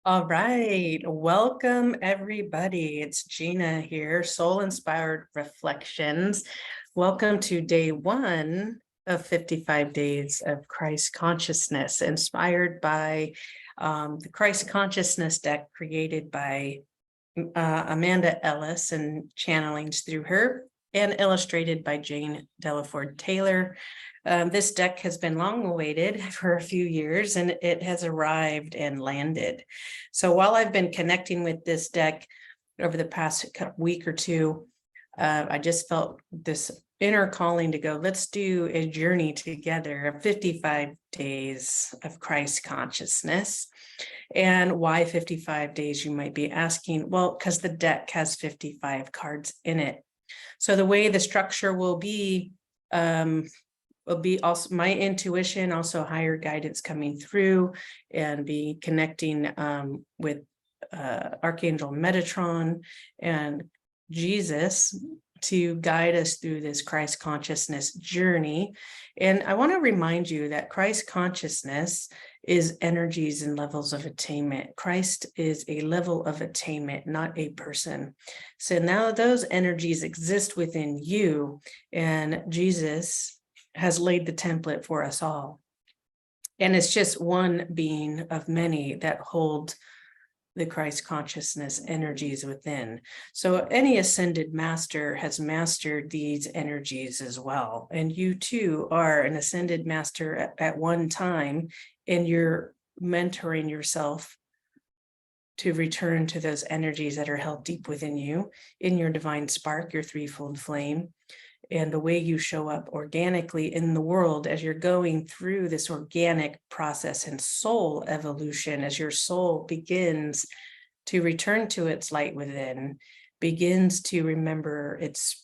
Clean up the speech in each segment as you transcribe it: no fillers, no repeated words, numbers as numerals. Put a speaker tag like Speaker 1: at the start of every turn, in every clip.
Speaker 1: All right, welcome everybody. It's Gina here, Soul Inspired Reflections. Welcome to day one of 55 Days of Christ Consciousness, inspired by the Christ Consciousness deck created by Amanda Ellis and channelings through her, and illustrated by Jane Delaford Taylor. This deck has been long awaited for a few years, and it has arrived and landed. So while I've been connecting with this deck over the past week or two, I just felt this inner calling to go, let's do a journey together, 55 days of Christ consciousness. And why 55 days, you might be asking? Well, because the deck has 55 cards in it. So the way the structure will be also my intuition, also higher guidance coming through, and be connecting with Archangel Metatron and Jesus to guide us through this Christ consciousness journey. And I want to remind you that Christ consciousness is energies and levels of attainment. Christ is a level of attainment, not a person. So now those energies exist within you, and Jesus has laid the template for us all. And it's just one being of many that hold the Christ consciousness energies within. So any ascended master has mastered these energies as well. And you too are an ascended master at one time, and you're mentoring yourself to return to those energies that are held deep within you, in your divine spark, your threefold flame, and the way you show up organically in the world as you're going through this organic process and soul evolution, as your soul begins to return to its light within, begins to remember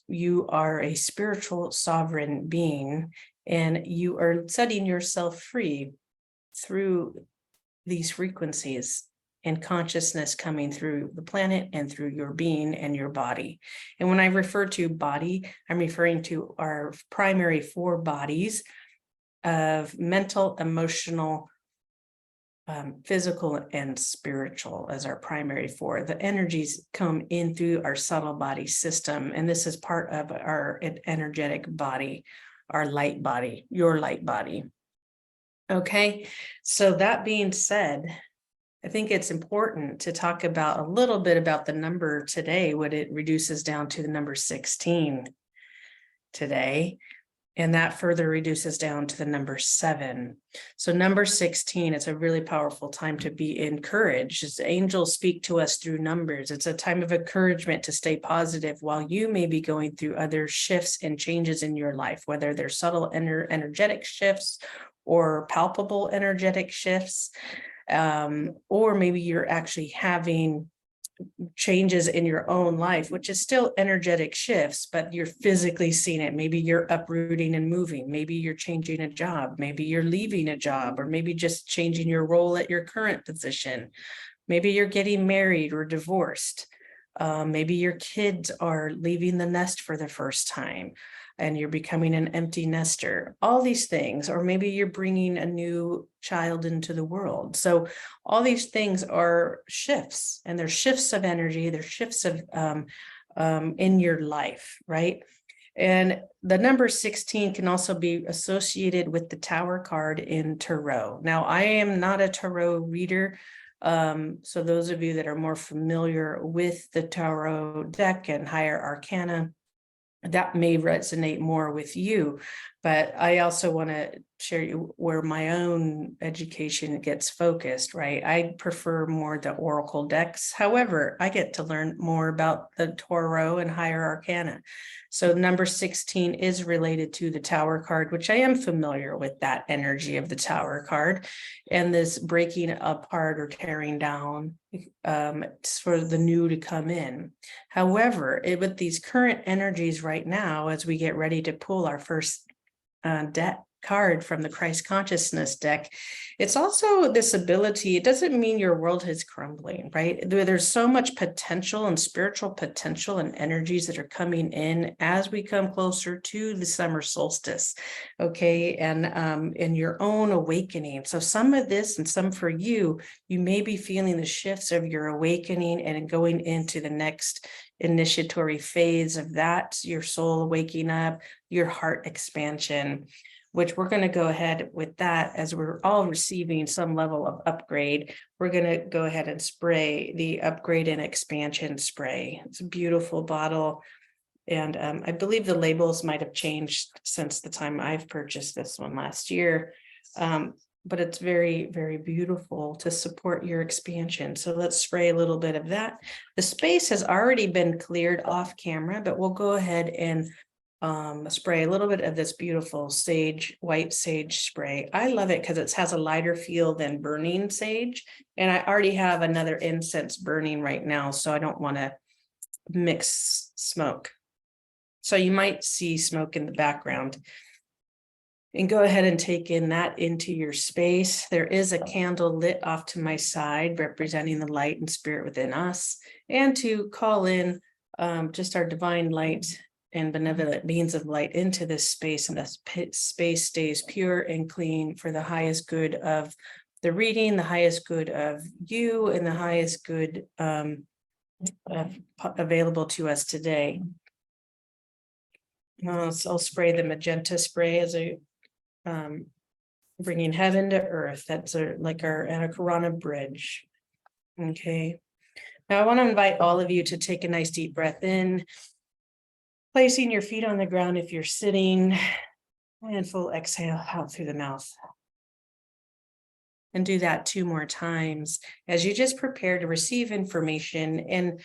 Speaker 1: you are a spiritual sovereign being, and you are setting yourself free through these frequencies and consciousness coming through the planet and through your being and your body. And when I refer to body, I'm referring to our primary four bodies of mental, emotional, physical, and spiritual as our primary four. The energies come in through our subtle body system, and this is part of our energetic body, our light body, your light body. Okay, so that being said, I think it's important to talk about a little bit about the number today, what it reduces down to the number 16 today. And that further reduces down to the number 7. So number 16, it's a really powerful time to be encouraged. As angels speak to us through numbers, it's a time of encouragement to stay positive while you may be going through other shifts and changes in your life, whether they're subtle energetic shifts or palpable energetic shifts. Or maybe you're actually having changes in your own life, which is still energetic shifts, but you're physically seeing it. Maybe you're uprooting and moving. Maybe you're changing a job. Maybe you're leaving a job, or maybe just changing your role at your current position. Maybe you're getting married or divorced. Maybe your kids are leaving the nest for the first time, and you're becoming an empty nester, all these things, or maybe you're bringing a new child into the world. So all these things are shifts, and they're shifts of energy, they're shifts of in your life, right? And the number 16 can also be associated with the Tower card in Tarot. Now, I am not a Tarot reader. So those of you that are more familiar with the Tarot deck and higher arcana, that may resonate more with you, but I also want to share you where my own education gets focused, right? I prefer more the oracle decks. However, I get to learn more about the Tarot and higher arcana. So number 16 is related to the Tower card, which I am familiar with that energy of the Tower card, and this breaking apart or tearing down for the new to come in. However, with these current energies right now, as we get ready to pull our first deck card from the Christ consciousness deck. It's also this ability. It doesn't mean your world is crumbling, right? There's so much potential and spiritual potential and energies that are coming in as we come closer to the summer solstice, okay? And in your own awakening. So some of this and some for you, you may be feeling the shifts of your awakening and going into the next initiatory phase of that, your soul waking up, your heart expansion, which we're going to go ahead with that as we're all receiving some level of upgrade. We're going to go ahead and spray the upgrade and expansion spray. It's a beautiful bottle. And I believe the labels might have changed since the time I've purchased this one last year. But it's very, very beautiful to support your expansion. So let's spray a little bit of that. The space has already been cleared off camera, but we'll go ahead and spray a little bit of this beautiful sage, white sage spray. I love it because it has a lighter feel than burning sage. And I already have another incense burning right now, so I don't want to mix smoke. So you might see smoke in the background. And go ahead and take in that into your space. There is a candle lit off to my side representing the light and spirit within us, and to call in just our divine light and benevolent beings of light into this space, and the space stays pure and clean for the highest good of the reading, the highest good of you, and the highest good available to us today. So I'll spray the magenta spray as a bringing heaven to earth. That's like our Anakarana bridge. Okay. Now I want to invite all of you to take a nice deep breath in, placing your feet on the ground if you're sitting, and full exhale out through the mouth. And do that 2 more times as you just prepare to receive information and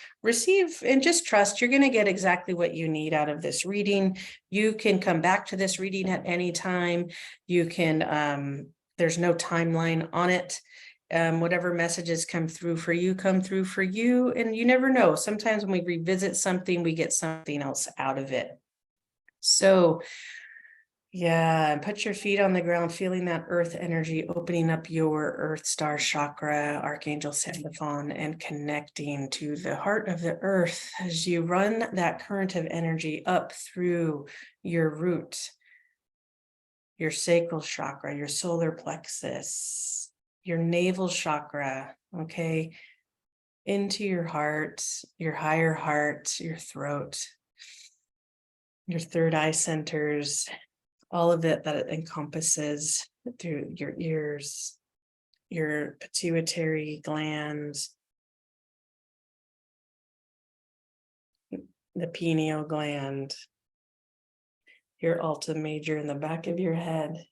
Speaker 1: just trust you're going to get exactly what you need out of this reading. You can come back to this reading at any time. You can, there's no timeline on it. Whatever messages come through for you, and you never know. Sometimes when we revisit something, we get something else out of it. So yeah, and put your feet on the ground, feeling that earth energy, opening up your earth star chakra, Archangel Sandalphon, and connecting to the heart of the earth as you run that current of energy up through your root, your sacral chakra, your solar plexus, your navel chakra, okay, into your heart, your higher heart, your throat, your third eye centers, all of it that it encompasses through your ears, your pituitary glands, the pineal gland, your alta major in the back of your head,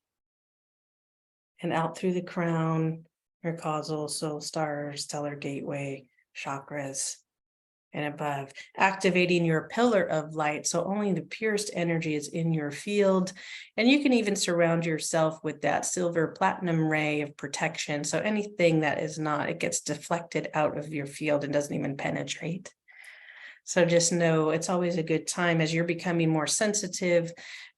Speaker 1: and out through the crown, your causal, soul star, stellar gateway, chakras, and above, activating your pillar of light. So only the purest energy is in your field. And you can even surround yourself with that silver platinum ray of protection. So anything that is not, it gets deflected out of your field and doesn't even penetrate. So just know it's always a good time as you're becoming more sensitive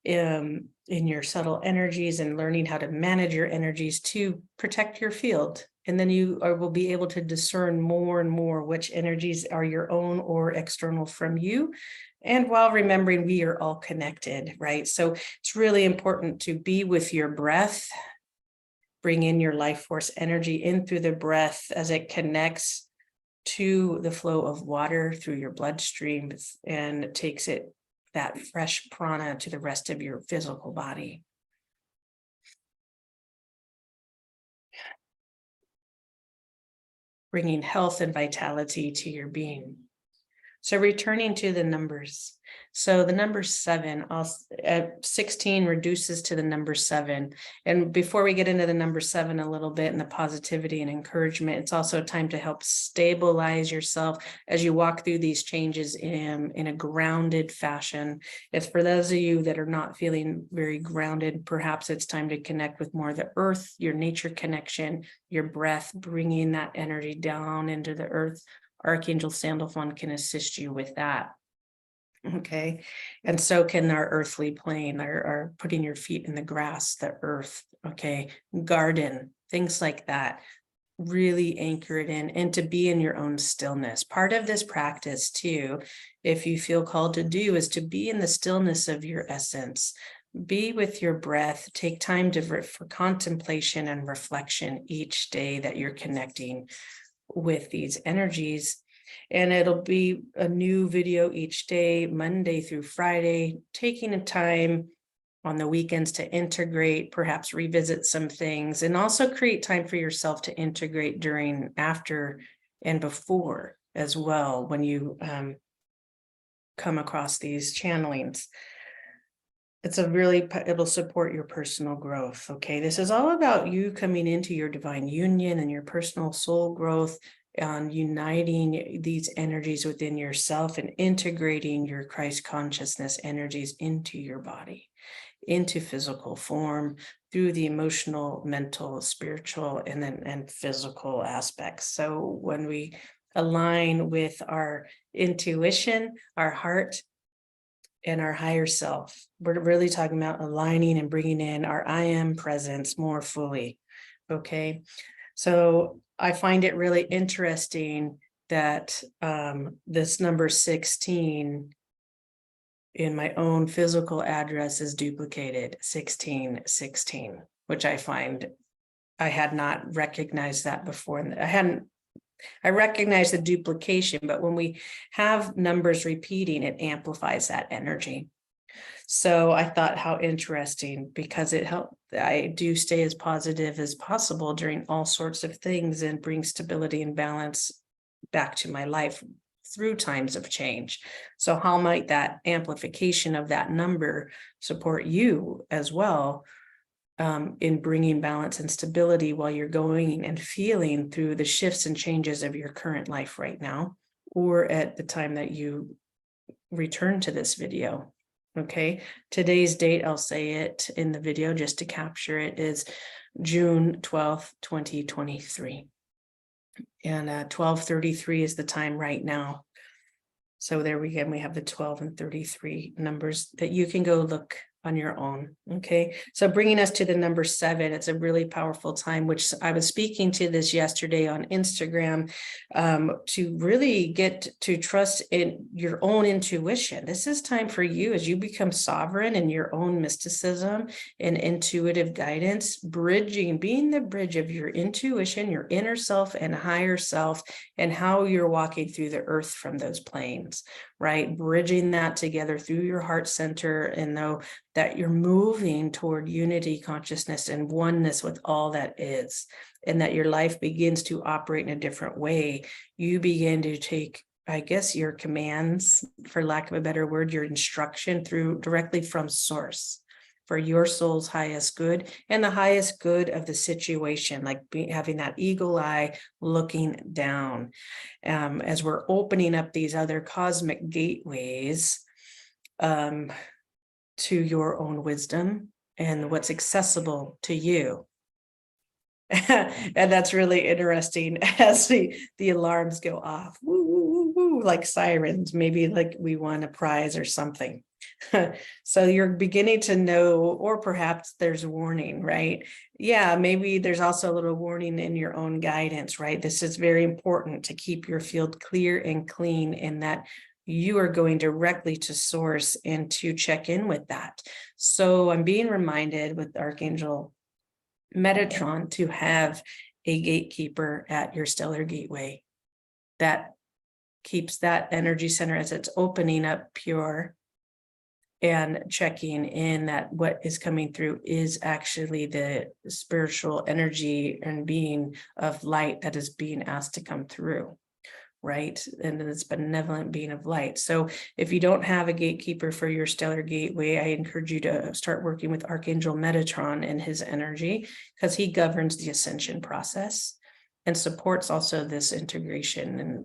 Speaker 1: in your subtle energies and learning how to manage your energies to protect your field. And then you will be able to discern more and more which energies are your own or external from you. And while remembering we are all connected, right? So it's really important to be with your breath. Bring in your life force energy in through the breath as it connects to the flow of water through your bloodstream and takes it, that fresh prana, to the rest of your physical body. Bringing health and vitality to your being. So returning to the numbers. So the number 7, 16 reduces to the number 7. And before we get into the number 7 a little bit and the positivity and encouragement, it's also time to help stabilize yourself as you walk through these changes in a grounded fashion. If for those of you that are not feeling very grounded, perhaps it's time to connect with more of the earth, your nature connection, your breath, bringing that energy down into the earth. Archangel Sandalphon can assist you with that. Okay. And so can our earthly plane, our putting your feet in the grass, the earth, okay, garden, things like that. Really anchor it in and to be in your own stillness. Part of this practice too, if you feel called to do, is to be in the stillness of your essence. Be with your breath. Take time for contemplation and reflection each day that you're connecting with these energies. And it'll be a new video each day, Monday through Friday, taking a time on the weekends to integrate, perhaps revisit some things, and also create time for yourself to integrate during, after, and before as well when you come across these channelings. It'll support your personal growth. Okay, this is all about you coming into your divine union and your personal soul growth, and uniting these energies within yourself and integrating your Christ consciousness energies into your body, into physical form, through the emotional, mental, spiritual, and physical aspects. So when we align with our intuition, our heart, and our higher self, we're really talking about aligning and bringing in our I am presence more fully. Okay. So I find it really interesting that this number 16 in my own physical address is duplicated 1616, which I find I had not recognized that before. And I recognized the duplication, but when we have numbers repeating, it amplifies that energy. So I thought how interesting, because it helped. I do stay as positive as possible during all sorts of things and bring stability and balance back to my life through times of change. So how might that amplification of that number support you as well in bringing balance and stability while you're going and feeling through the shifts and changes of your current life right now, or at the time that you return to this video? Okay, today's date, I'll say it in the video just to capture it, is June 12th, 2023. And 12:33 is the time right now. So there we go. We have the 12 and 33 numbers that you can go look on your own. Okay, so bringing us to the number 7, it's a really powerful time, which I was speaking to this yesterday on Instagram, to really get to trust in your own intuition. This is time for you as you become sovereign in your own mysticism and intuitive guidance, being the bridge of your intuition, your inner self and higher self, and how you're walking through the earth from those planes, right? Bridging that together through your heart center, and know that you're moving toward unity, consciousness, and oneness with all that is, and that your life begins to operate in a different way. You begin to take, I guess, your commands, for lack of a better word, your instruction directly from source for your soul's highest good and the highest good of the situation, like having that eagle eye looking down. As we're opening up these other cosmic gateways to your own wisdom and what's accessible to you. And that's really interesting as the alarms go off, woo, woo, woo, woo, like sirens, maybe like we won a prize or something. So you're beginning to know, or perhaps there's a warning, right? Yeah, maybe there's also a little warning in your own guidance, right? This is very important to keep your field clear and clean, in that you are going directly to source and to check in with that. So I'm being reminded with Archangel Metatron to have a gatekeeper at your stellar gateway that keeps that energy center as it's opening up pure, and checking in that what is coming through is actually the spiritual energy and being of light that is being asked to come through, right? And then it's benevolent being of light. So if you don't have a gatekeeper for your stellar gateway, I encourage you to start working with Archangel Metatron and his energy, because he governs the ascension process and supports also this integration and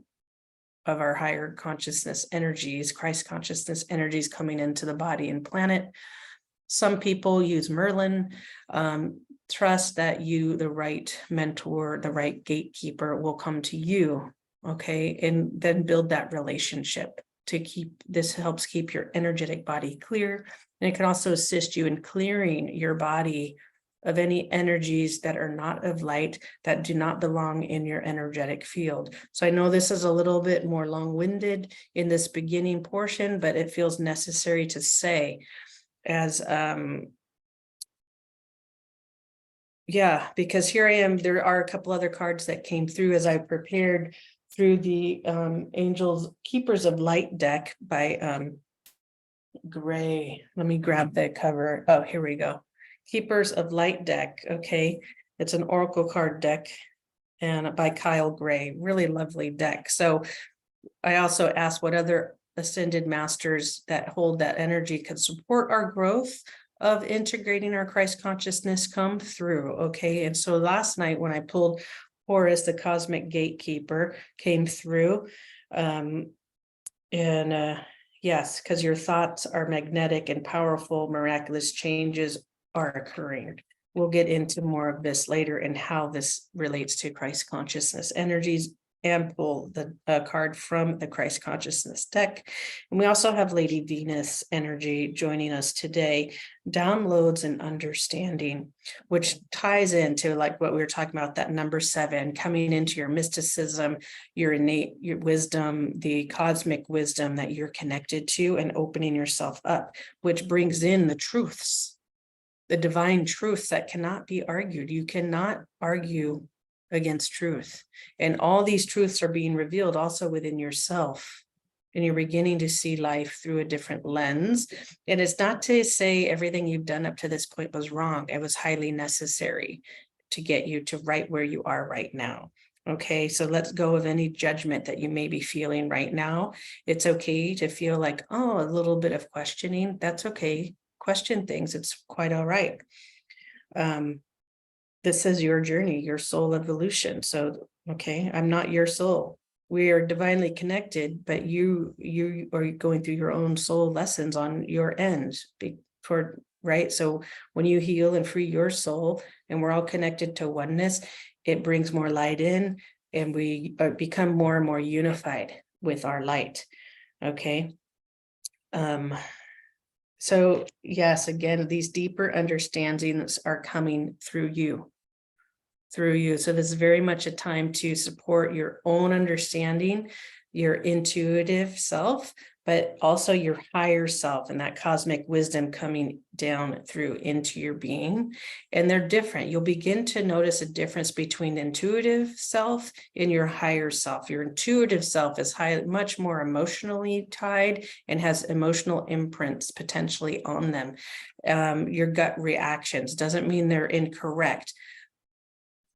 Speaker 1: of our higher consciousness energies, Christ consciousness energies coming into the body and planet. Some people use Merlin. Trust that the right mentor, the right gatekeeper will come to you, okay? And then build that relationship this helps keep your energetic body clear. And it can also assist you in clearing your body of any energies that are not of light, that do not belong in your energetic field. So I know this is a little bit more long-winded in this beginning portion, but it feels necessary to say as, because here I am, there are a couple other cards that came through as I prepared through the Angels Keepers of Light deck by Gray. Let me grab the cover. Oh, here we go. Keepers of Light deck. Okay, it's an oracle card deck and by Kyle Gray. Really lovely deck. So I also asked what other ascended masters that hold that energy could support our growth of integrating our Christ consciousness come through. Okay, and so last night when I pulled Horus, the cosmic gatekeeper, came through. Yes, because your thoughts are magnetic and powerful, miraculous changes are occurring. We'll get into more of this later and how this relates to Christ consciousness energies, and pull the card from the Christ consciousness deck. And we also have Lady Venus energy joining us today, downloads and understanding, which ties into like what we were talking about, that number 7, coming into your mysticism, your innate, your wisdom, the cosmic wisdom that you're connected to, and opening yourself up, which brings in the truths, the divine truths that cannot be argued. You cannot argue against truth. And all these truths are being revealed also within yourself. And you're beginning to see life through a different lens. And it's not to say everything you've done up to this point was wrong. It was highly necessary to get you to right where you are right now. Okay, so let's go of any judgment that you may be feeling right now. It's okay to feel like, oh, a little bit of questioning. That's okay. Question things. It's quite all right. This is your journey, your soul evolution. So, okay, I'm not your soul. We are divinely connected, but you are going through your own soul lessons on your end right? So when you heal and free your soul, and we're all connected to oneness, it brings more light in, and we become more and more unified with our light. Okay. So yes, again, these deeper understandings are coming through you. So this is very much a time to support your own understanding, your intuitive self, but also your higher self and that cosmic wisdom coming down through into your being. And they're different. You'll begin to notice a difference between intuitive self and your higher self. Your intuitive self is much more emotionally tied and has emotional imprints potentially on them. Your gut reactions doesn't mean they're incorrect.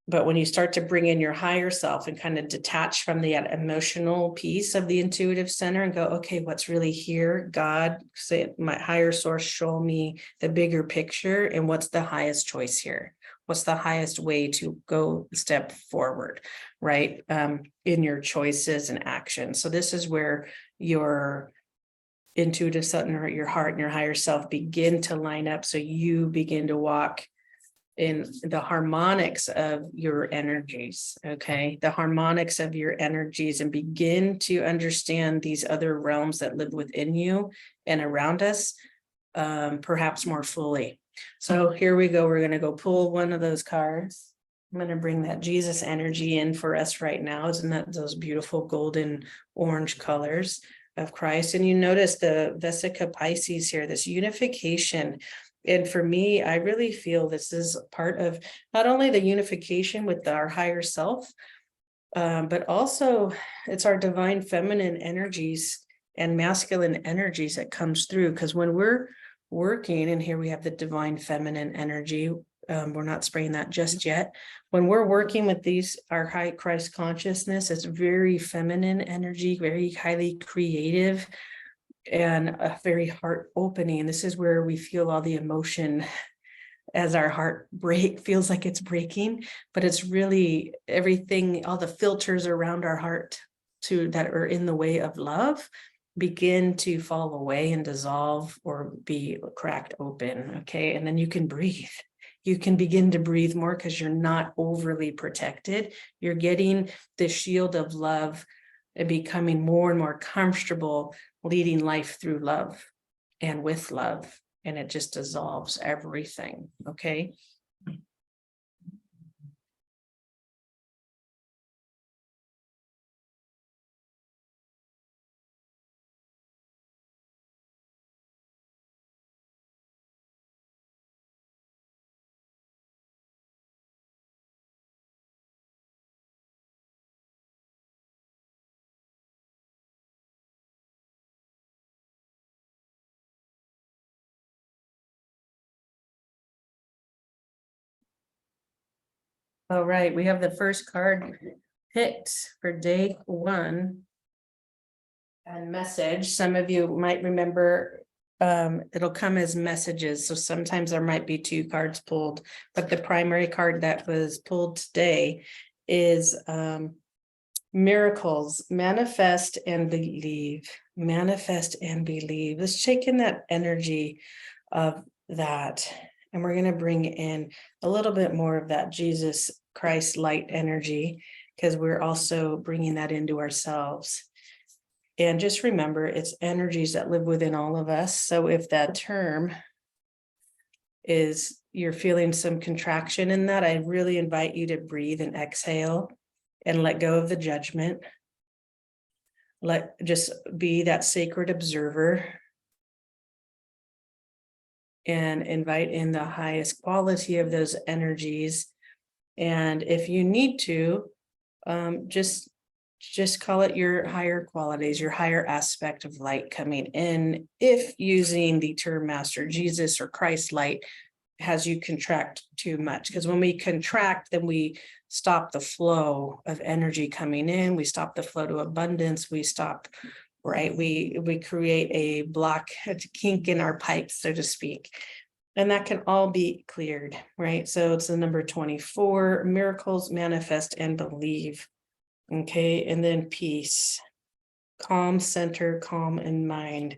Speaker 1: But when you start to bring in your higher self and kind of detach from the emotional piece of the intuitive center and go, okay, what's really here? God, say my higher source, show me the bigger picture, and what's the highest choice here? What's the highest way to go step forward, right? In your choices and actions. So this is where your intuitive center, your heart and your higher self begin to line up. So you begin to walk in the harmonics of your energies, okay? The harmonics of your energies, and begin to understand these other realms that live within you and around us, perhaps more fully. So here we go. We're going to go pull one of those cards. I'm going to bring that Jesus energy in for us right now. Isn't that those beautiful golden orange colors of Christ? And you notice the Vesica Pisces here, this unification. And for me, I really feel this is part of not only the unification with our higher self, but also it's our divine feminine energies and masculine energies that comes through. Because when we're working, and here we have the divine feminine energy, we're not spraying that just yet. When we're working with our high Christ consciousness, it's very feminine energy, very highly creative, and a very heart opening. This is where we feel all the emotion as our heart feels like it's breaking, but it's really everything, all the filters around our heart that are in the way of love begin to fall away and dissolve or be cracked open. Okay. And then you can breathe. You can begin to breathe more because you're not overly protected. You're getting the shield of love and becoming more and more comfortable leading life through love and with love, and it just dissolves everything. Okay. All right, we have the first card picked for day 1. And message, some of you might remember, it'll come as messages. So sometimes there might be 2 cards pulled, but the primary card that was pulled today is miracles, manifest and believe, manifest and believe. Let's take in that energy of that. And we're going to bring in a little bit more of that Jesus Christ light energy, because we're also bringing that into ourselves. And just remember, it's energies that live within all of us. So if that term is, you're feeling some contraction in that, I really invite you to breathe and exhale and let go of the judgment. Just be that sacred observer and invite in the highest quality of those energies. And if you need to, just call it your higher qualities, your higher aspect of light coming in, if using the term Master Jesus or Christ light has you contract too much. Because when we contract, then we stop the flow of energy coming in, we stop the flow to abundance, we stop, right? We create a block, a kink in our pipes, so to speak. And that can all be cleared, right? So it's the number 24, miracles, manifest, and believe. Okay, and then peace, calm center, calm in mind.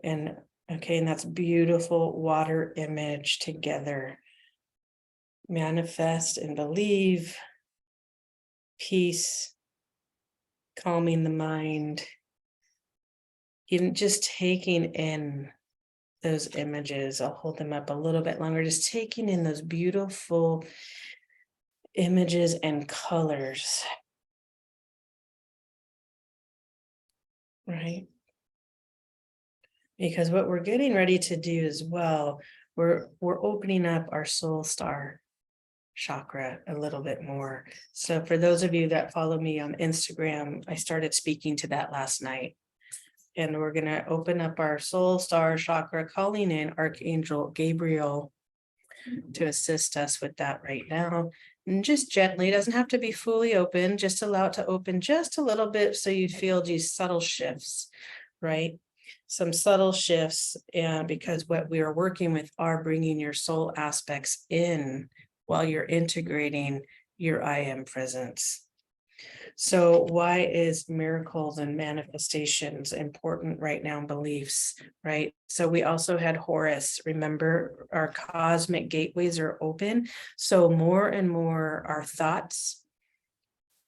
Speaker 1: And okay, and that's beautiful water image together. Manifest and believe, peace, calming the mind. Even just taking in those images, I'll hold them up a little bit longer, just taking in those beautiful images and colors. Right? Because what we're getting ready to do as well, we're opening up our soul star chakra a little bit more. So for those of you that follow me on Instagram, I started speaking to that last night. And we're going to open up our soul star chakra, calling in Archangel Gabriel to assist us with that right now. And just gently, it doesn't have to be fully open, just allow it to open just a little bit so you feel these subtle shifts, right? Some subtle shifts, and because what we are working with are bringing your soul aspects in while you're integrating your I am presence. So why is miracles and manifestations important right now? Beliefs, right? So we also had Horus. Remember, our cosmic gateways are open. So more and more our thoughts,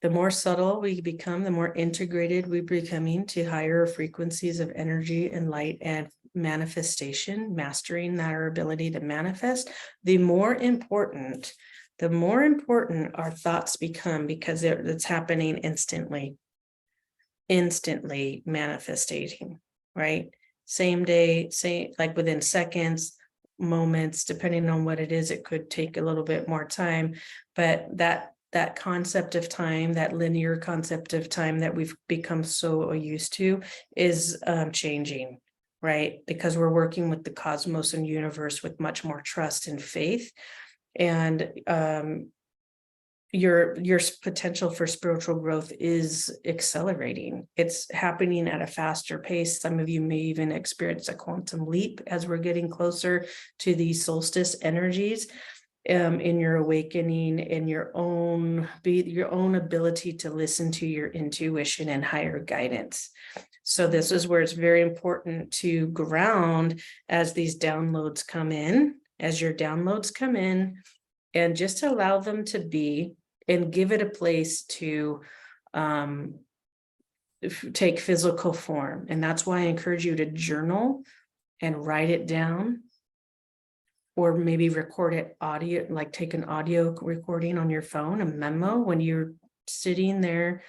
Speaker 1: the more subtle we become, the more integrated we becoming to higher frequencies of energy and light and manifestation, mastering that our ability to manifest, the more important our thoughts become, because it's happening instantly manifesting, right? Same day, like within seconds, moments, depending on what it is, it could take a little bit more time, but that concept of time, that linear concept of time that we've become so used to is changing, right? Because we're working with the cosmos and universe with much more trust and faith. And your potential for spiritual growth is accelerating. It's happening at a faster pace. Some of you may even experience a quantum leap as we're getting closer to these solstice energies. In your awakening, in your own ability to listen to your intuition and higher guidance. So this is where it's very important to ground as these downloads come in, and just allow them to be, and give it a place to take physical form. And that's why I encourage you to journal and write it down, or maybe record it audio, like take an audio recording on your phone, a memo when you're sitting there.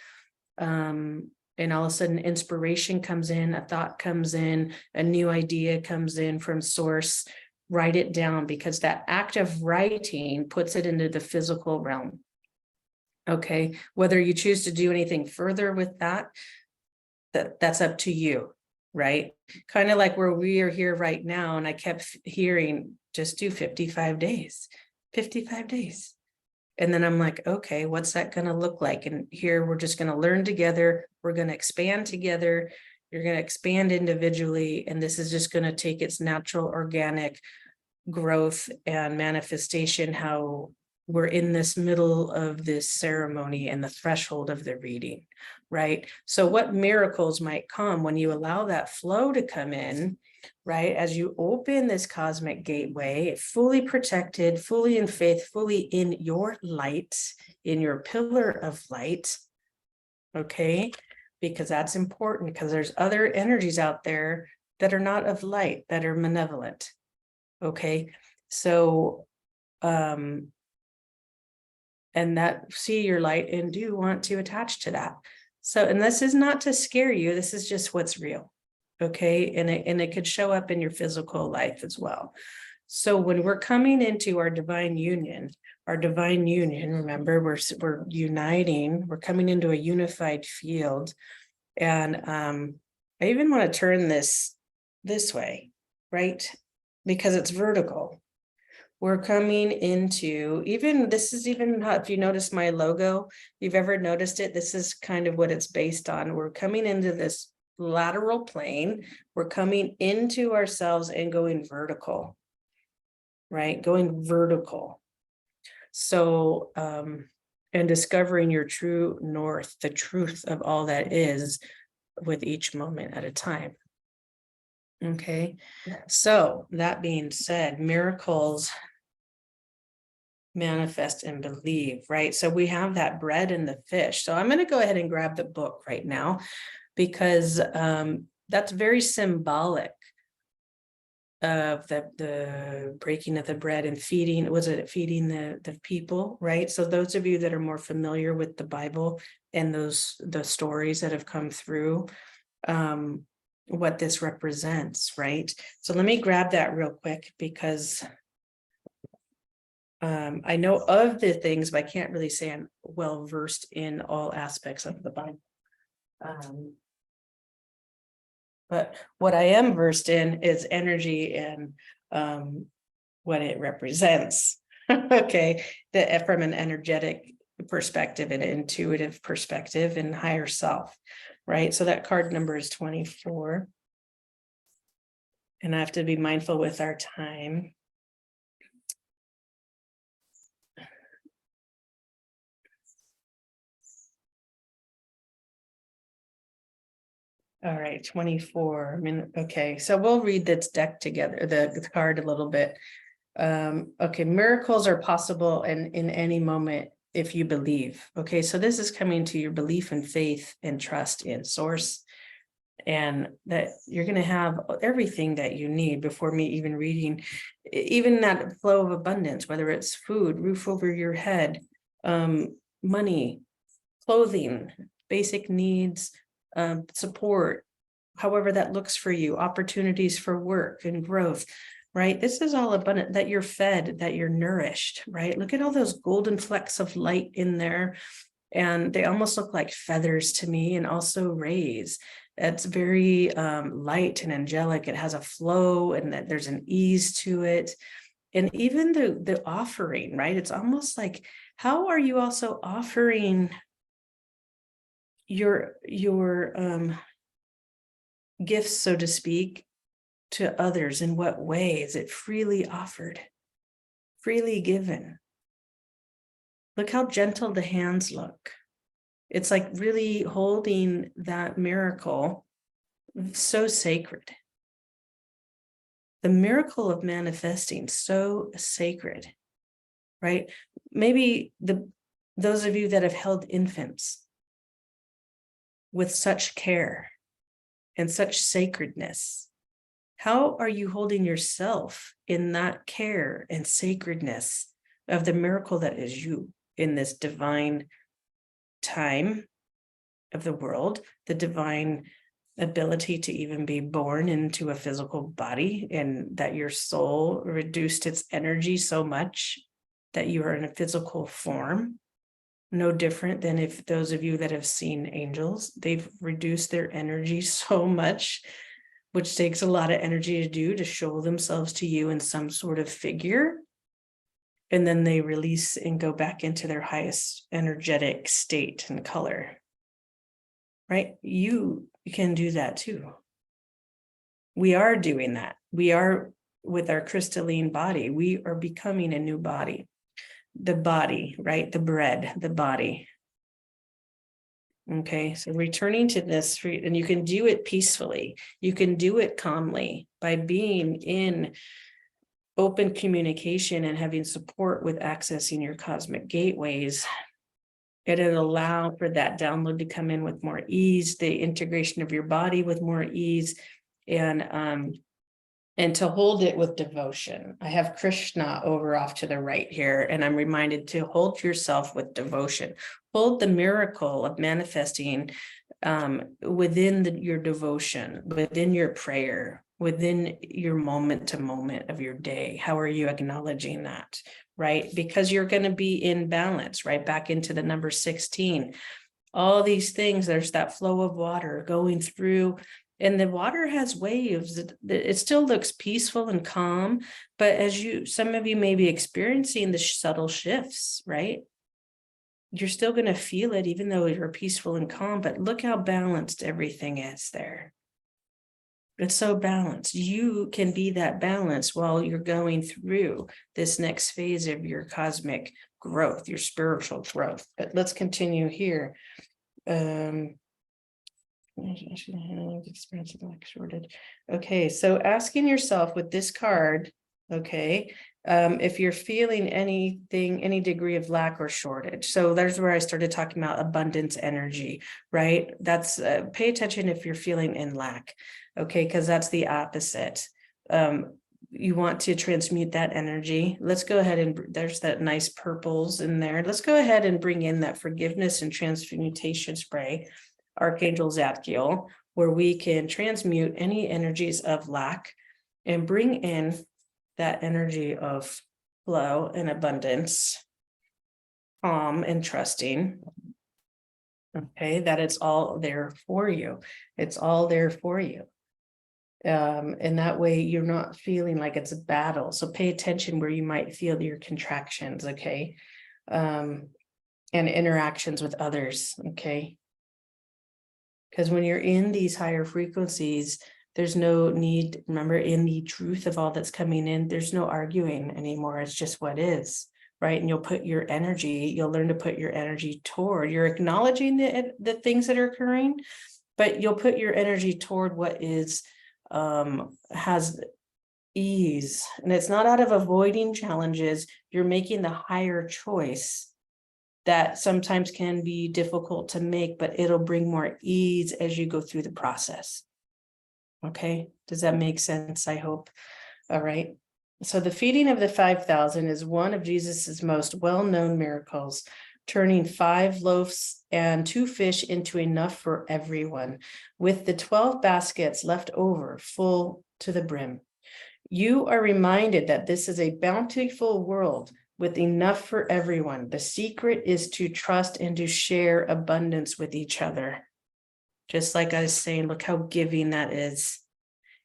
Speaker 1: And all of a sudden inspiration comes in, a thought comes in, a new idea comes in from source. Write it down, because that act of writing puts it into the physical realm. Okay, whether you choose to do anything further with that, that's up to you, right? Kind of like where we are here right now, and I kept hearing, just do 55 days, 55 days. And then I'm like, okay, what's that going to look like? And here we're just going to learn together. We're going to expand together. You're going to expand individually. And this is just going to take its natural organic growth and manifestation, how we're in this middle of this ceremony and the threshold of the reading, right? So what miracles might come when you allow that flow to come in, right? As you open this cosmic gateway, fully protected, fully in faith, fully in your light, in your pillar of light, okay? Because that's important, because there's other energies out there that are not of light, that are malevolent, okay? So, and that see your light and do want to attach to that. So, and this is not to scare you, this is just what's real. Okay, and it could show up in your physical life as well. So when we're coming into our divine union, remember, we're uniting, we're coming into a unified field. And I even want to turn this way, right? Because it's vertical. We're coming into, this is even how, if you notice my logo, if you've ever noticed it, this is kind of what it's based on. We're coming into this lateral plane. We're coming into ourselves and going vertical, right? Going vertical. So, and discovering your true north, the truth of all that is, with each moment at a time. Okay. So that being said, miracles manifest and believe, right? So we have that bread and the fish. So I'm going to go ahead and grab the book right now, because that's very symbolic of the breaking of the bread and feeding. Feeding the people, right? So those of you that are more familiar with the Bible and the stories that have come through, what this represents, right? So let me grab that real quick, because I know of the things, but I can't really say I'm well versed in all aspects of the Bible. But what I am versed in is energy and what it represents. Okay, from an energetic perspective and intuitive perspective and higher self, right? So that card number is 24. And I have to be mindful with our time. All right, 24. I mean, okay, so we'll read this deck together, the card a little bit. Okay, miracles are possible and in any moment if you believe. Okay, so this is coming to your belief and faith and trust in source, and that you're going to have everything that you need before me even reading, even that flow of abundance, whether it's food, roof over your head, money, clothing, basic needs, support, however that looks for you, opportunities for work and growth, right? This is all abundant, that you're fed, that you're nourished, right? Look at all those golden flecks of light in there. And they almost look like feathers to me, and also rays. It's very light and angelic. It has a flow, and that there's an ease to it. And even the offering, right? It's almost like, how are you also offering your gifts, so to speak, to others? In what way is it freely offered, freely given? Look how gentle the hands look. It's like really holding that miracle, so sacred. The miracle of manifesting, so sacred, right? Maybe those of you that have held infants, with such care and such sacredness? How are you holding yourself in that care and sacredness of the miracle that is you in this divine time of the world, the divine ability to even be born into a physical body, and that your soul reduced its energy so much that you are in a physical form? No different than if those of you that have seen angels, they've reduced their energy so much, which takes a lot of energy to do, to show themselves to you in some sort of figure. And then they release and go back into their highest energetic state and color, right? You can do that too. We are doing that. We are, with our crystalline body, we are becoming a new body. The body, right? The bread, the body. Okay, so returning to this, and you can do it peacefully. You can do it calmly by being in open communication and having support with accessing your cosmic gateways. It'll allow for that download to come in with more ease, the integration of your body with more ease, and to hold it with devotion. I have Krishna over off to the right here, and I'm reminded to hold yourself with devotion. Hold the miracle of manifesting within your devotion, within your prayer, within your moment to moment of your day. How are you acknowledging that, right? Because you're going to be in balance, right? Back into the number 16. All these things, there's that flow of water going through, and the water has waves. It still looks peaceful and calm, but as some of you may be experiencing the subtle shifts, right? You're still going to feel it even though you're peaceful and calm, but look how balanced everything is there. It's so balanced. You can be that balance while you're going through this next phase of your cosmic growth, your spiritual growth. But let's continue here. Experience of lack shortage. Okay, so asking yourself with this card, okay, if you're feeling anything, any degree of lack or shortage. So there's where I started talking about abundance energy, right? That's pay attention if you're feeling in lack, okay, because that's the opposite. You want to transmute that energy. Let's go ahead and there's that nice purples in there. Let's go ahead and bring in that forgiveness and transmutation spray, Archangel Zadkiel, where we can transmute any energies of lack and bring in that energy of flow and abundance, calm and trusting. Okay, that it's all there for you. It's all there for you. And that way you're not feeling like it's a battle. So pay attention where you might feel your contractions, okay? And interactions with others, okay? Because when you're in these higher frequencies, there's no need, remember, in the truth of all that's coming in, there's no arguing anymore. It's just what is, right? And you'll learn to put your energy toward, you're acknowledging the things that are occurring, but you'll put your energy toward what is, has ease. And it's not out of avoiding challenges. You're making the higher choice that sometimes can be difficult to make, but it'll bring more ease as you go through the process. Okay, does that make sense? I hope. All right. So the feeding of the 5,000 is one of Jesus's most well-known miracles, turning 5 loaves and 2 fish into enough for everyone, with the 12 baskets left over full to the brim. You are reminded that this is a bountiful world with enough for everyone. The secret is to trust and to share abundance with each other. Just like I was saying, look how giving that is.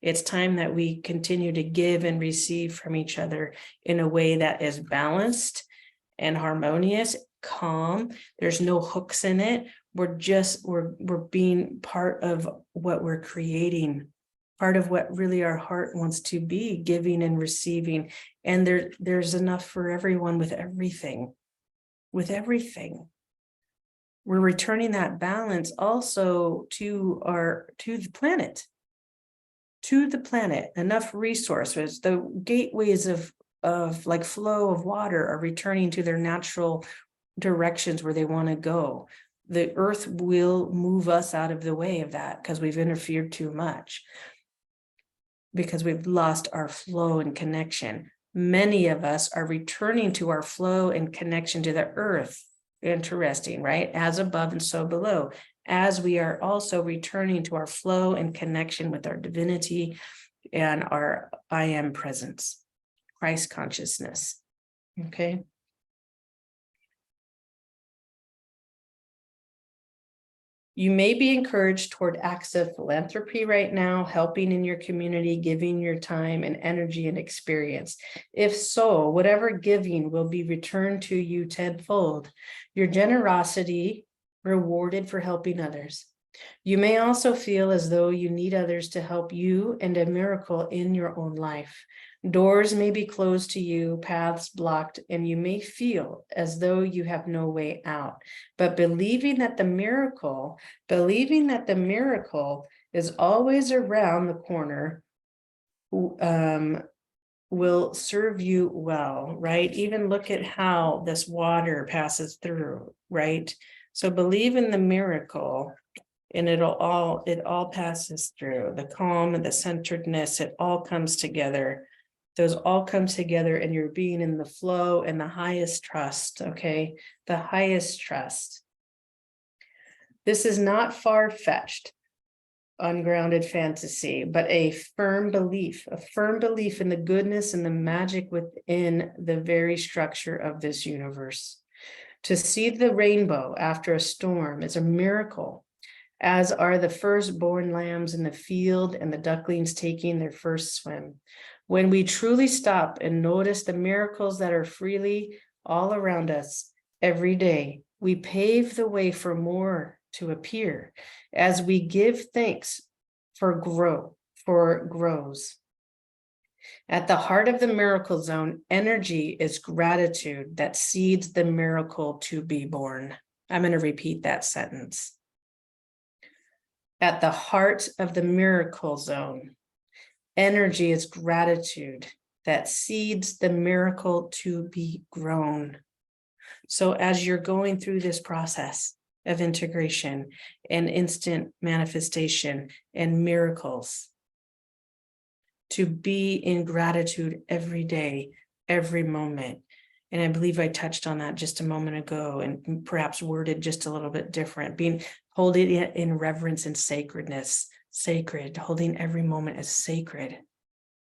Speaker 1: It's time that we continue to give and receive from each other in a way that is balanced and harmonious, calm. There's no hooks in it. We're being part of what we're creating, part of what really our heart wants to be, giving and receiving. And there's enough for everyone with everything. We're returning that balance also to the planet, enough resources. The gateways of like flow of water are returning to their natural directions where they want to go. the earth will move us out of the way of that because we've interfered too much, because we've lost our flow and connection. Many of us are returning to our flow and connection to the earth. Interesting, right? As above and so below, as we are also returning to our flow and connection with our divinity and our I am presence, Christ consciousness. Okay. You may be encouraged toward acts of philanthropy right now, helping in your community, giving your time and energy and experience. If so, whatever giving will be returned to you tenfold. Your generosity rewarded for helping others. You may also feel as though you need others to help you and a miracle in your own life. Doors may be closed to you, paths blocked, and you may feel as though you have no way out. But believing that the miracle is always around the corner, will serve you well, right? Even look at how this water passes through, right? So believe in the miracle, and it all passes through. The calm and the centeredness, it all comes together. Those all come together, and you're being in the flow and the highest trust, okay? The highest trust. This is not far-fetched, ungrounded fantasy, but a firm belief in the goodness and the magic within the very structure of this universe. To see the rainbow after a storm is a miracle, as are the firstborn lambs in the field and the ducklings taking their first swim. When we truly stop and notice the miracles that are freely all around us every day, we pave the way for more to appear as we give thanks for grows. At the heart of the miracle zone, energy is gratitude that seeds the miracle to be born. I'm going to repeat that sentence. At the heart of the miracle zone, energy is gratitude that seeds the miracle to be grown. So as you're going through this process of integration and instant manifestation and miracles, to be in gratitude every day, every moment. And I believe I touched on that just a moment ago, and perhaps worded just a little bit different, holding it in reverence and sacredness, sacred, holding every moment as sacred,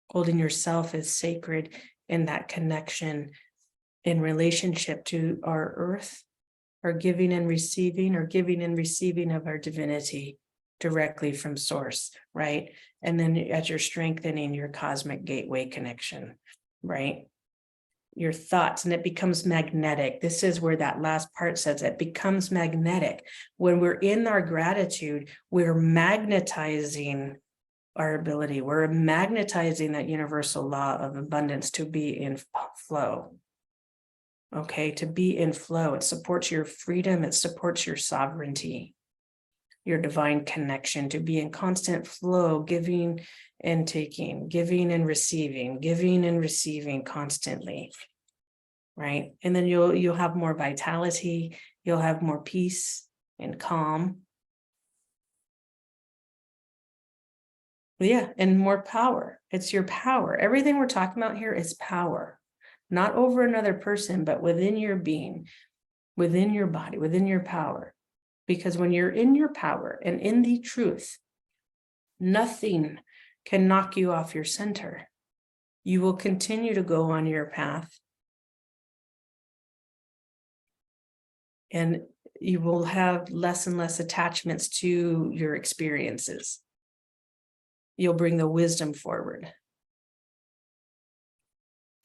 Speaker 1: holding yourself as sacred in that connection in relationship to our earth, our giving and receiving of our divinity directly from source, right? And then as you're strengthening your cosmic gateway connection, right? Your thoughts, and it becomes magnetic. This is where that last part says it becomes magnetic. When we're in our gratitude, we're magnetizing our ability. We're magnetizing that universal law of abundance to be in flow. Okay, to be in flow. It supports your freedom. It supports your sovereignty, your divine connection, to be in constant flow, giving and taking, giving and receiving constantly, right? And then you'll have more vitality, you'll have more peace and calm. Yeah, and more power. It's your power. Everything we're talking about here is power, not over another person, but within your being, within your body, within your power. Because when you're in your power and in the truth, nothing can knock you off your center. You will continue to go on your path. And you will have less and less attachments to your experiences. You'll bring the wisdom forward.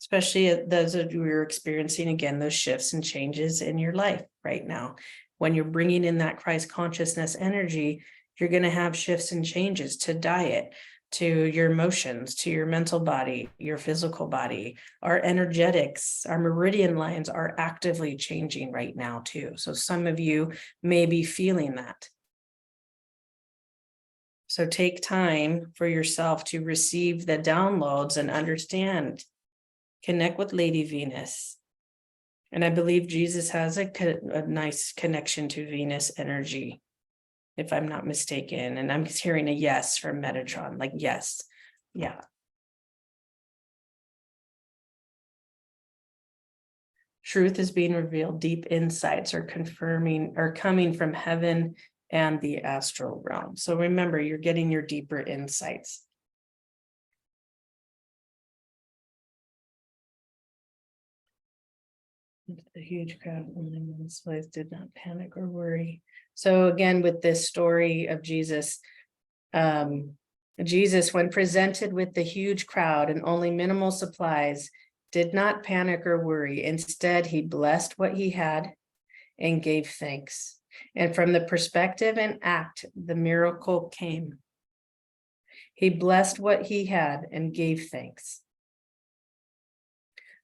Speaker 1: Especially those of you who are experiencing, again, those shifts and changes in your life right now. When you're bringing in that Christ consciousness energy, you're going to have shifts and changes to diet, to your emotions, to your mental body, your physical body. Our energetics, our meridian lines are actively changing right now too. So some of you may be feeling that. So take time for yourself to receive the downloads and understand. Connect with Lady Venus And I believe Jesus has a nice connection to Venus energy, if I'm not mistaken. And I'm hearing a yes from Metatron, like yes. Yeah. Truth is being revealed. Deep insights are confirming or coming from heaven and the astral realm. So remember, you're getting your deeper insights. The huge crowd only one's place did not panic or worry. So again, with this story of Jesus, Jesus, when presented with the huge crowd and only minimal supplies, did not panic or worry. Instead, he blessed what he had and gave thanks. And from the perspective and act, the miracle came. He blessed what he had and gave thanks.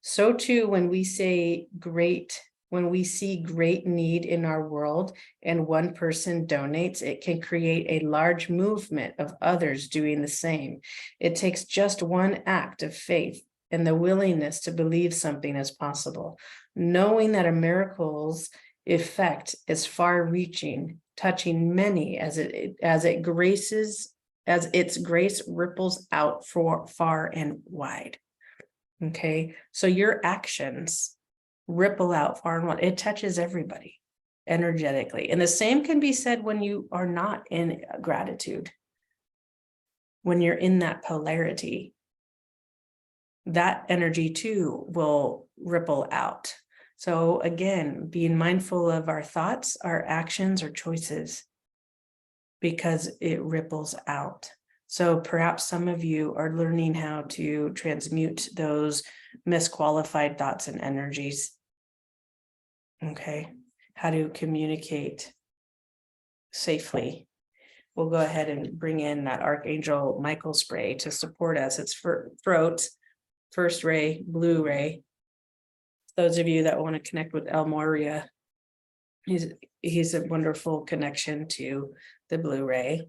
Speaker 1: So too, when we see great need in our world and one person donates, it can create a large movement of others doing the same. It takes just one act of faith and the willingness to believe something is possible, knowing that a miracle's effect is far-reaching, touching many as its grace ripples out for far and wide. Okay, so your actions ripple out far and wide. It touches everybody energetically. And the same can be said when you are not in gratitude. When you're in that polarity, that energy too will ripple out. So again, being mindful of our thoughts, our actions, our choices, because it ripples out. So perhaps some of you are learning how to transmute those misqualified thoughts and energies. Okay, how to communicate safely. We'll go ahead and bring in that Archangel Michael spray to support us. It's for throat, first ray, blue ray. Those of you that want to connect with El Moria, he's a wonderful connection to the blue ray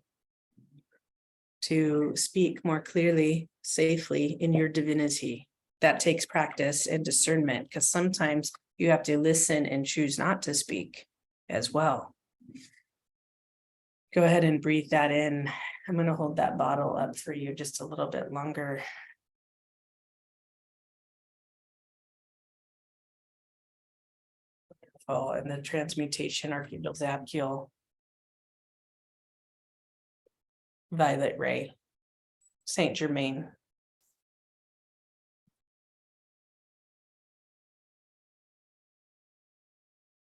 Speaker 1: to speak more clearly, safely in your divinity. That takes practice and discernment, because sometimes you have to listen and choose not to speak as well. Go ahead and breathe that in. I'm going to hold that bottle up for you just a little bit longer. Oh, and the transmutation, Archangel Zadkiel, violet ray, Saint Germain.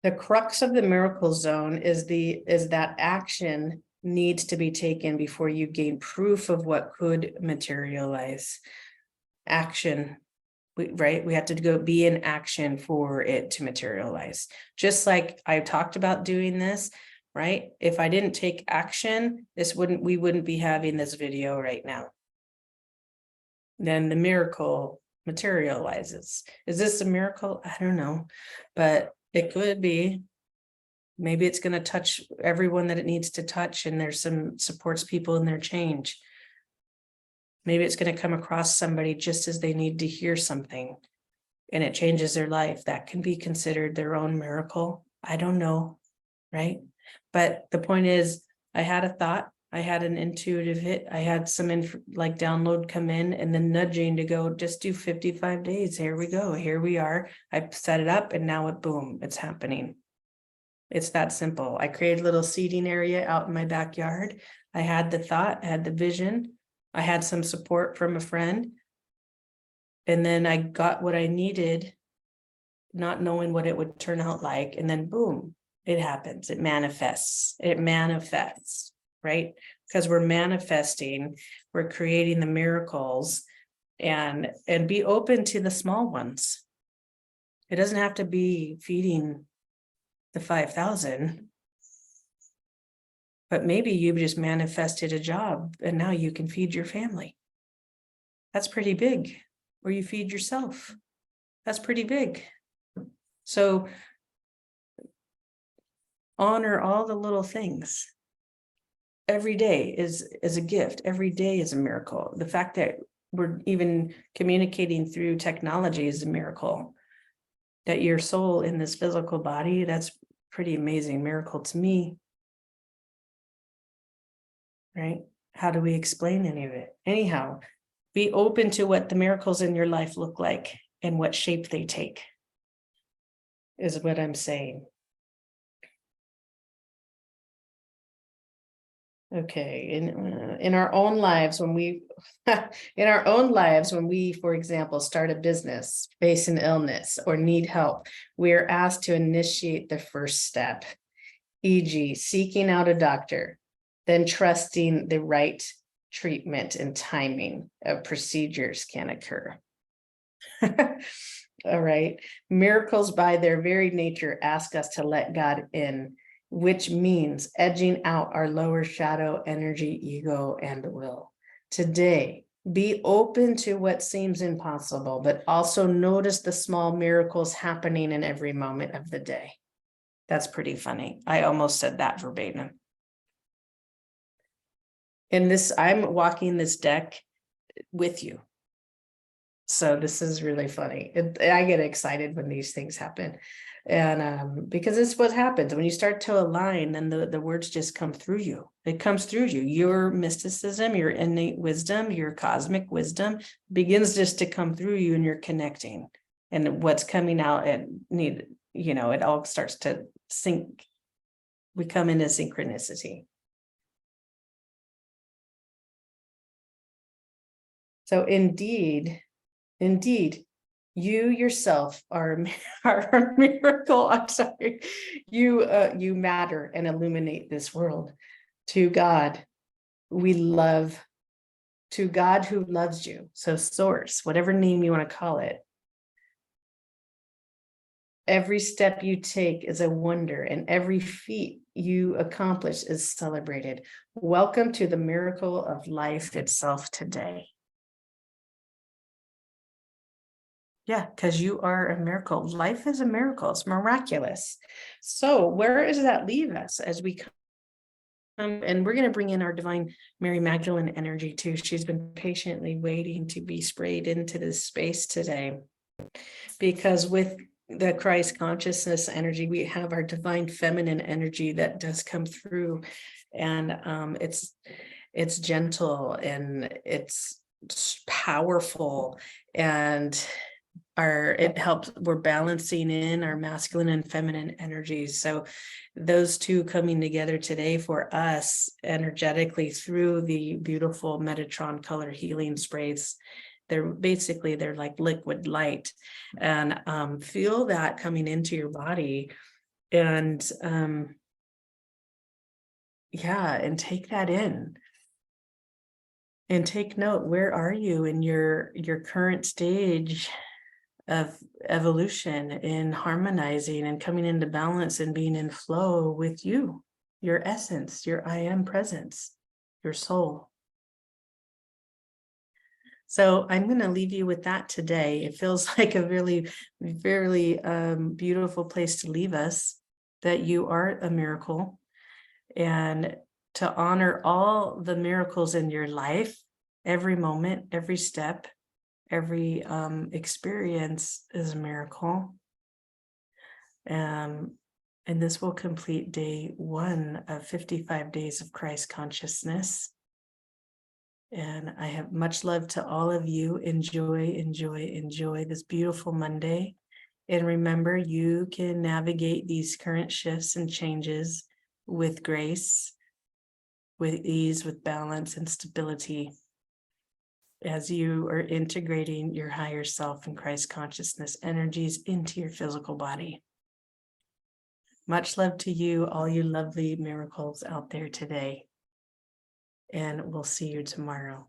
Speaker 1: The crux of the miracle zone is that action needs to be taken before you gain proof of what could materialize. Action, right? We have to go be in action for it to materialize. Just like I talked about doing this, right? If I didn't take action, we wouldn't be having this video right now. Then the miracle materializes. Is this a miracle? I don't know, but it could be. Maybe it's going to touch everyone that it needs to touch, and there's some supports people in their change. Maybe it's going to come across somebody just as they need to hear something, and it changes their life. That can be considered their own miracle. I don't know, right? But the point is, I had a thought, I had an intuitive hit, I had some download come in, and then nudging to go, just do 55 days. Here we go. Here we are. I set it up, and now boom, it's happening. It's that simple. I created a little seating area out in my backyard. I had the thought, I had the vision. I had some support from a friend. And then I got what I needed, not knowing what it would turn out like. And then boom, it happens. It manifests. It manifests, right? Because we're manifesting, we're creating the miracles, and be open to the small ones. It doesn't have to be feeding the 5,000, but maybe you've just manifested a job and now you can feed your family. That's pretty big. Or you feed yourself. That's pretty big. So honor all the little things. Every day is a gift. Every day is a miracle. The fact that we're even communicating through technology is a miracle. that your soul in this physical body, that's pretty amazing miracle to me. Right? How do we explain any of it? Anyhow, be open to what the miracles in your life look like and what shape they take, is what I'm saying. Okay, in our own lives, when we for example, start a business, face an illness, or need help, we are asked to initiate the first step, e.g., seeking out a doctor, then trusting the right treatment and timing of procedures can occur. All right. Miracles by their very nature ask us to let God in, which means edging out our lower shadow energy, ego, and will. Today, be open to what seems impossible, but also notice the small miracles happening in every moment of the day. That's pretty funny. I almost said that verbatim. And this, I'm walking this deck with you. So this is really funny. I get excited when these things happen. And because it's what happens when you start to align, then the words just come through you. It comes through you. Your mysticism, your innate wisdom, your cosmic wisdom begins just to come through you, and you're connecting. And what's coming out and it all starts to sync. We come into synchronicity. So indeed, you yourself are a miracle. I'm sorry. You matter and illuminate this world. To God, to God who loves you. So source, whatever name you want to call it. Every step you take is a wonder, and every feat you accomplish is celebrated. Welcome to the miracle of life itself today. Yeah, because you are a miracle. Life is a miracle. It's miraculous. So where does that leave us as we come? And we're going to bring in our divine Mary Magdalene energy too. She's been patiently waiting to be sprayed into this space today. Because with the Christ consciousness energy, we have our divine feminine energy that does come through. And it's gentle and it's powerful, and it helps, we're balancing in our masculine and feminine energies. So those two coming together today for us energetically through the beautiful Metatron color healing sprays. They're like liquid light, and feel that coming into your body, and and take that in. And take note, where are you in your current stage of evolution, in harmonizing and coming into balance and being in flow with you, your essence, your I am presence, your soul. So I'm going to leave you with that today. It feels like a really, very beautiful place to leave us, that you are a miracle, and to honor all the miracles in your life, every moment, every step, every experience is a miracle. And this will complete day 1 of 55 days of Christ consciousness. And I have much love to all of you. Enjoy this beautiful Monday. And remember, you can navigate these current shifts and changes with grace, with ease, with balance and stability, as you are integrating your higher self and Christ consciousness energies into your physical body. Much love to you, all you lovely miracles out there today. And we'll see you tomorrow.